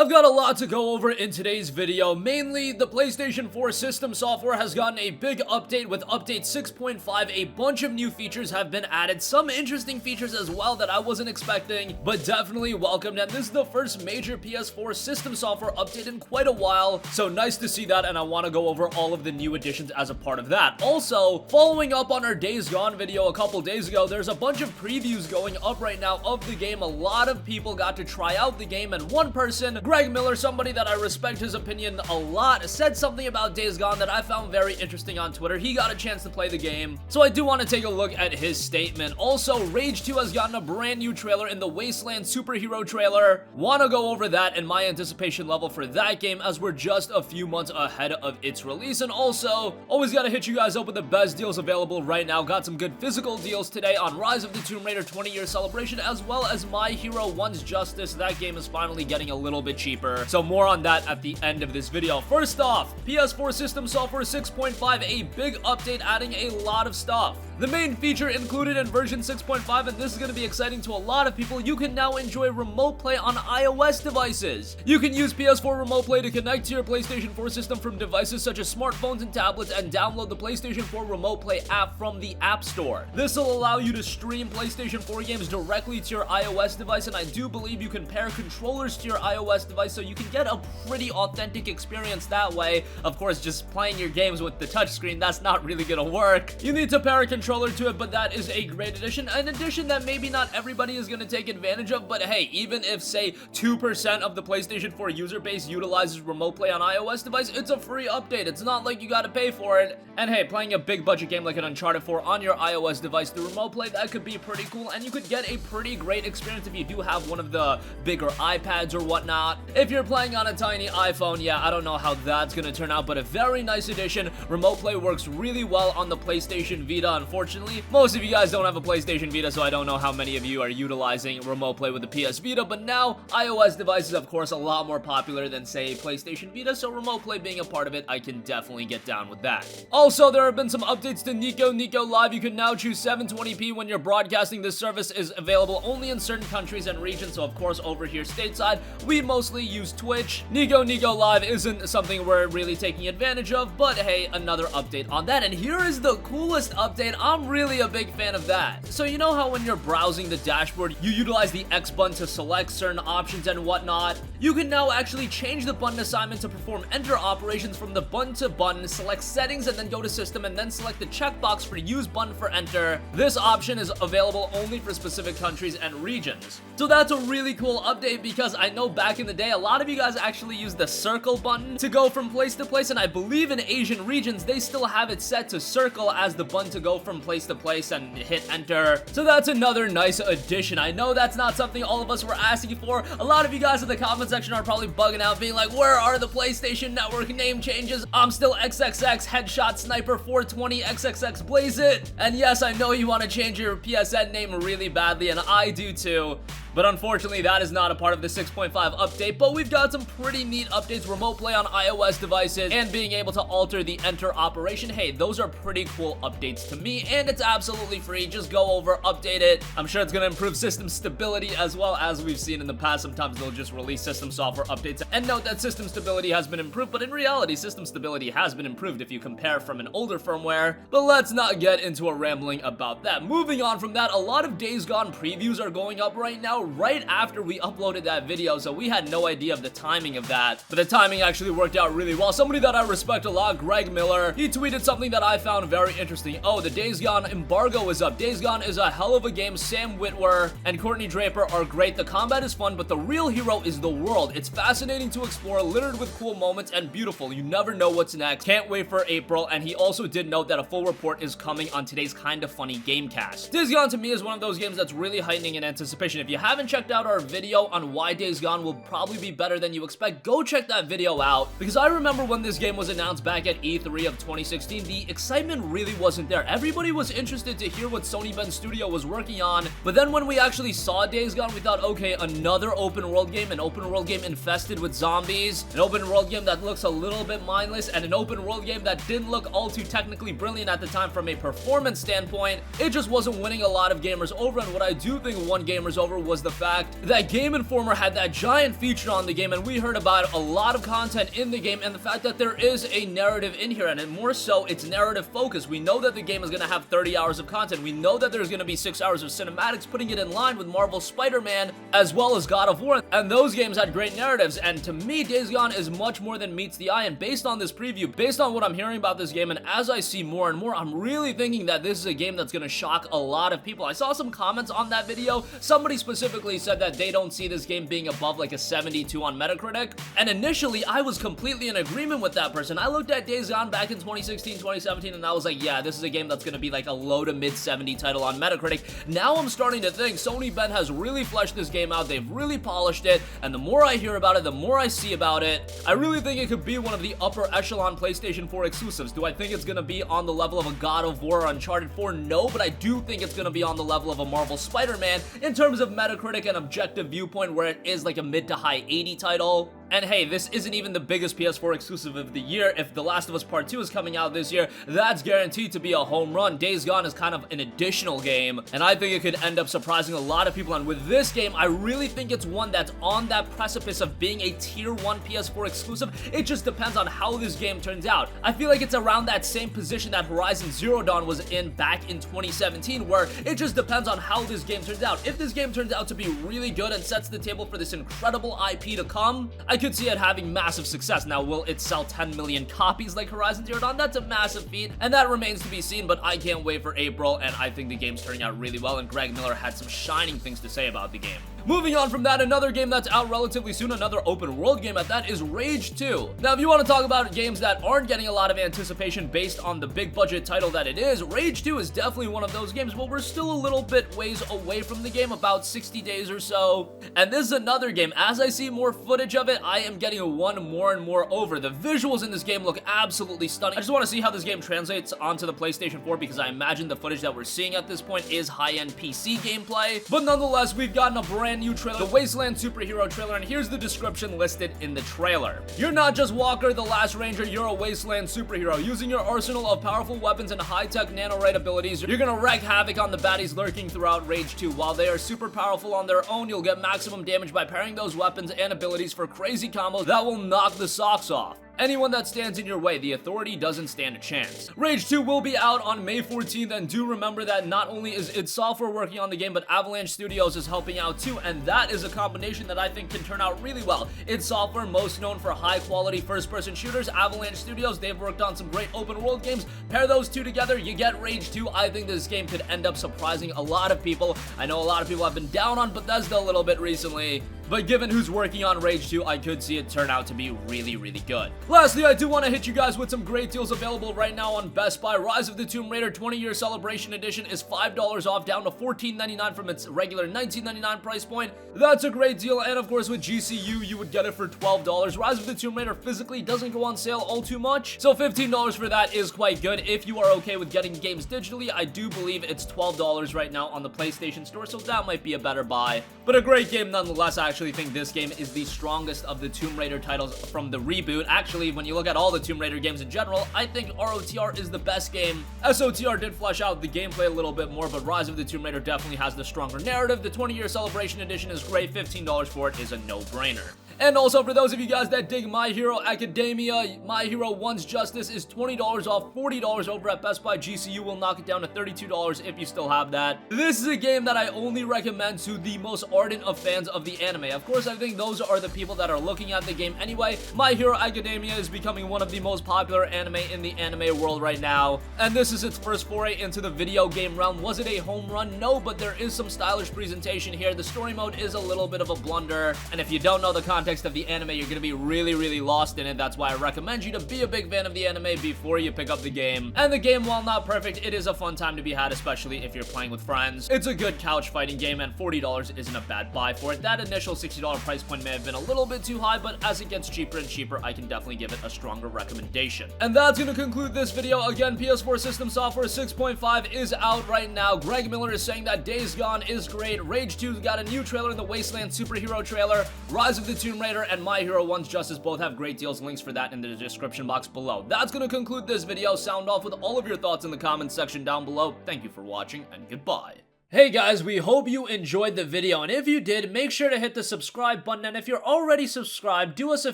I've got a lot to go over in today's video. Mainly, the PlayStation 4 System software has gotten a big update with update 6.5. A bunch of new features have been added, some interesting features as well that I wasn't expecting, but definitely welcomed. And this is the first major PS4 System software update in quite a while, so nice to see that, and I want to go over all of the new additions as a part of that. Also, following up on our Days Gone video a couple days ago, there's a bunch of previews going up right now of the game. A lot of people got to try out the game, and one person, Greg Miller, somebody that I respect his opinion a lot, said something about Days Gone that I found very interesting on Twitter. He got a chance to play the game, so I do want to take a look at his statement. Also, Rage 2 has gotten a brand new trailer in the Wasteland superhero trailer. Want to go over that and my anticipation level for that game, as we're just a few months ahead of its release. And also, always got to hit you guys up with the best deals available right now. Got some good physical deals today on Rise of the Tomb Raider 20-year celebration, as well as My Hero 1's Justice. That game is finally getting a little bit cheaper, so more on that at the end of this video. First off, PS4 System Software 6.5, a big update adding a lot of stuff. The main feature included in version 6.5, and this is going to be exciting to a lot of people, you can now enjoy remote play on iOS devices. You can use PS4 Remote Play to connect to your PlayStation 4 system from devices such as smartphones and tablets, and download the PlayStation 4 Remote Play app from the App Store. This will allow you to stream PlayStation 4 games directly to your iOS device, and I do believe you can pair controllers to your iOS device, so you can get a pretty authentic experience that way. Of course, just playing your games with the touchscreen, that's not really gonna work. You need to pair a controller to it, but that is a great addition. An addition that maybe not everybody is gonna take advantage of, but hey, even if, say, 2% of the PlayStation 4 user base utilizes Remote Play on iOS device, it's a free update. It's not like you gotta pay for it. And hey, playing a big budget game like an Uncharted 4 on your iOS device through Remote Play, that could be pretty cool, and you could get a pretty great experience if you do have one of the bigger iPads or whatnot. If you're playing on a tiny iPhone, yeah, I don't know how that's gonna turn out, but a very nice addition. Remote Play works really well on the PlayStation Vita. Unfortunately, most of you guys don't have a PlayStation Vita, so I don't know how many of you are utilizing Remote Play with the PS Vita, but now iOS devices, of course, a lot more popular than, say, PlayStation Vita, so Remote Play being a part of it, I can definitely get down with that. Also, there have been some updates to Nico Live. You can now choose 720p when you're broadcasting. This service is available only in certain countries and regions, so of course over here stateside, we mostly use Twitch. Nico Live isn't something we're really taking advantage of, but hey, another update on that. And here is the coolest update. I'm really a big fan of that. So you know how when you're browsing the dashboard, you utilize the X button to select certain options and whatnot? You can now actually change the button assignment to perform enter operations from the button to button, select settings, and then go to system, and then select the checkbox for use button for enter. This option is available only for specific countries and regions. So that's a really cool update, because I know back in the day, a lot of you guys actually use the circle button to go from place to place, and I believe in Asian regions, they still have it set to circle as the button to go from place to place and hit enter. So that's another nice addition. I know that's not something all of us were asking for. A lot of you guys in the comment section are probably bugging out, being like, where are the PlayStation Network name changes? I'm still XXX Headshot Sniper 420 XXX Blaze It. And yes, I know you want to change your PSN name really badly, and I do too. But unfortunately, that is not a part of the 6.5 update, but we've got some pretty neat updates. Remote Play on iOS devices and being able to alter the enter operation. Hey, those are pretty cool updates to me, and it's absolutely free. Just go over, update it. I'm sure it's going to improve system stability as well. As we've seen in the past, sometimes they'll just release system software updates and note that system stability has been improved, but in reality, system stability has been improved if you compare from an older firmware. But let's not get into a rambling about that. Moving on from that, a lot of Days Gone previews are going up right now, right after we uploaded that video, so we had no idea of the timing of that, but the timing actually worked out really well. Somebody that I respect a lot, Greg Miller, he tweeted something that I found very interesting. Oh, the Days Gone embargo is up. Days Gone is a hell of a game. Sam Witwer and Courtney Draper are great. The combat is fun, but the real hero is the world. It's fascinating to explore, littered with cool moments, and beautiful. You never know what's next. Can't wait for April. And he also did note that a full report is coming on today's Kinda Funny Gamecast. Days Gone to me is one of those games that's really heightening in anticipation. If you haven't checked out our video on why Days Gone will probably be better than you expect, go check that video out, because I remember when this game was announced back at E3 of 2016, the excitement really wasn't there. Everybody was interested to hear what Sony Bend Studio was working on, but then when we actually saw Days Gone, we thought, okay, another open world game, an open world game infested with zombies, an open world game that looks a little bit mindless, and an open world game that didn't look all too technically brilliant at the time from a performance standpoint. It just wasn't winning a lot of gamers over, and what I do think won gamers over was was the fact that Game Informer had that giant feature on the game, and we heard about a lot of content in the game, and the fact that there is a narrative in here, and more so, it's narrative focused. We know that the game is going to have 30 hours of content. We know that there's going to be 6 hours of cinematics, putting it in line with Marvel's Spider-Man as well as God of War, and those games had great narratives. And to me, Days Gone is much more than meets the eye, and based on this preview, based on what I'm hearing about this game, and as I see more and more, I'm really thinking that this is a game that's going to shock a lot of people. I saw some comments on that video. Somebody specifically said that they don't see this game being above like a 72 on Metacritic, and initially I was completely in agreement with that person. I looked at Days Gone back in 2016, 2017, and I was like, yeah, this is a game that's going to be like a low to mid 70 title on Metacritic. Now I'm starting to think Sony Ben has really fleshed this game out. They've really polished it, and the more I hear about it, the more I see about it, I really think it could be one of the upper echelon PlayStation 4 exclusives. Do I think it's going to be on the level of a God of War or Uncharted 4? No, but I do think it's going to be on the level of a Marvel Spider-Man in terms of Metacritic and objective viewpoint, where it is like a mid to high 80 title. And hey, this isn't even the biggest PS4 exclusive of the year. If The Last of Us Part 2 is coming out this year, that's guaranteed to be a home run. Days Gone is kind of an additional game, and I think it could end up surprising a lot of people. And with this game, I really think it's one that's on that precipice of being a tier 1 PS4 exclusive. It just depends on how this game turns out. I feel like it's around that same position that Horizon Zero Dawn was in back in 2017, where it just depends on how this game turns out. If this game turns out to be really good and sets the table for this incredible IP to come, I could see it having massive success. Now, will it sell 10 million copies like Horizon Zero Dawn? That's a massive feat, and that remains to be seen, but I can't wait for April, and I think the game's turning out really well, and Greg Miller had some shining things to say about the game. Moving on from that, another game that's out relatively soon, another open world game at that, is Rage 2. Now, if you want to talk about games that aren't getting a lot of anticipation based on the big budget title that it is, Rage 2 is definitely one of those games, but we're still a little bit ways away from the game, about 60 days or so. And this is another game. As I see more footage of it, I am getting one more and more over. The visuals in this game look absolutely stunning. I just want to see how this game translates onto the PlayStation 4, because I imagine the footage that we're seeing at this point is high-end PC gameplay. But nonetheless, we've gotten a brand new trailer, the Wasteland Superhero trailer, and here's the description listed in the trailer. You're not just Walker the Last Ranger, you're a Wasteland superhero. Using your arsenal of powerful weapons and high-tech nano-ray abilities, you're gonna wreak havoc on the baddies lurking throughout Rage 2. While they are super powerful on their own, you'll get maximum damage by pairing those weapons and abilities for crazy combos that will knock the socks off anyone that stands in your way. The Authority doesn't stand a chance. Rage 2 will be out on May 14th, and do remember that not only is id Software working on the game, but Avalanche Studios is helping out too, and that is a combination that I think can turn out really well. id Software, most known for high-quality first-person shooters. Avalanche Studios, they've worked on some great open-world games. Pair those two together, you get Rage 2. I think this game could end up surprising a lot of people. I know a lot of people have been down on Bethesda a little bit recently, but given who's working on Rage 2, I could see it turn out to be really, really good. Lastly, I do want to hit you guys with some great deals available right now on Best Buy. Rise of the Tomb Raider 20-year celebration edition is $5 off, down to $14.99 from its regular $19.99 price point. That's a great deal, and of course with GCU, you would get it for $12. Rise of the Tomb Raider physically doesn't go on sale all too much, so $15 for that is quite good. If you are okay with getting games digitally, I do believe it's $12 right now on the PlayStation Store, so that might be a better buy. But a great game nonetheless. I actually think this game is the strongest of the Tomb Raider titles from the reboot. Actually, when you look at all the Tomb Raider games in general, I think ROTR is the best game. SOTR did flesh out the gameplay a little bit more, but Rise of the Tomb Raider definitely has the stronger narrative. The 20-year celebration edition is great. $15 for it is a no-brainer. And also, for those of you guys that dig My Hero Academia, My Hero One's Justice is $20 off, $40 over at Best Buy. GCU will knock it down to $32 if you still have that. This is a game that I only recommend to the most ardent of fans of the anime. Of course, I think those are the people that are looking at the game anyway. My Hero Academia is becoming one of the most popular anime in the anime world right now, and this is its first foray into the video game realm. Was it a home run? No, but there is some stylish presentation here. The story mode is a little bit of a blunder, and if you don't know the context of the anime, you're gonna be really, really lost in it. That's why I recommend you to be a big fan of the anime before you pick up the game. And the game, while not perfect, it is a fun time to be had, especially if you're playing with friends. It's a good couch fighting game, and $40 isn't a bad buy for it. That initial $60 price point may have been a little bit too high, but as it gets cheaper and cheaper, I can definitely give it a stronger recommendation. And that's gonna conclude this video. Again, PS4 System Software 6.5 is out right now. Greg Miller is saying that Days Gone is great. Rage 2 got a new trailer in the Wasteland Superhero trailer. Rise of the Tomb Raider and My Hero One's Justice both have great deals. Links for that in the description box below. That's gonna conclude this video. Sound off with all of your thoughts in the comments section down below. Thank you for watching, and goodbye. Hey guys, we hope you enjoyed the video, and if you did, make sure to hit the subscribe button, and if you're already subscribed, do us a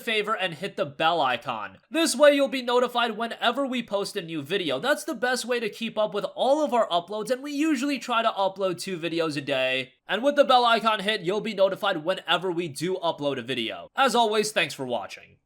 favor and hit the bell icon. This way you'll be notified whenever we post a new video. That's the best way to keep up with all of our uploads, and we usually try to upload 2 videos a day. And with the bell icon hit, you'll be notified whenever we do upload a video. As always, thanks for watching.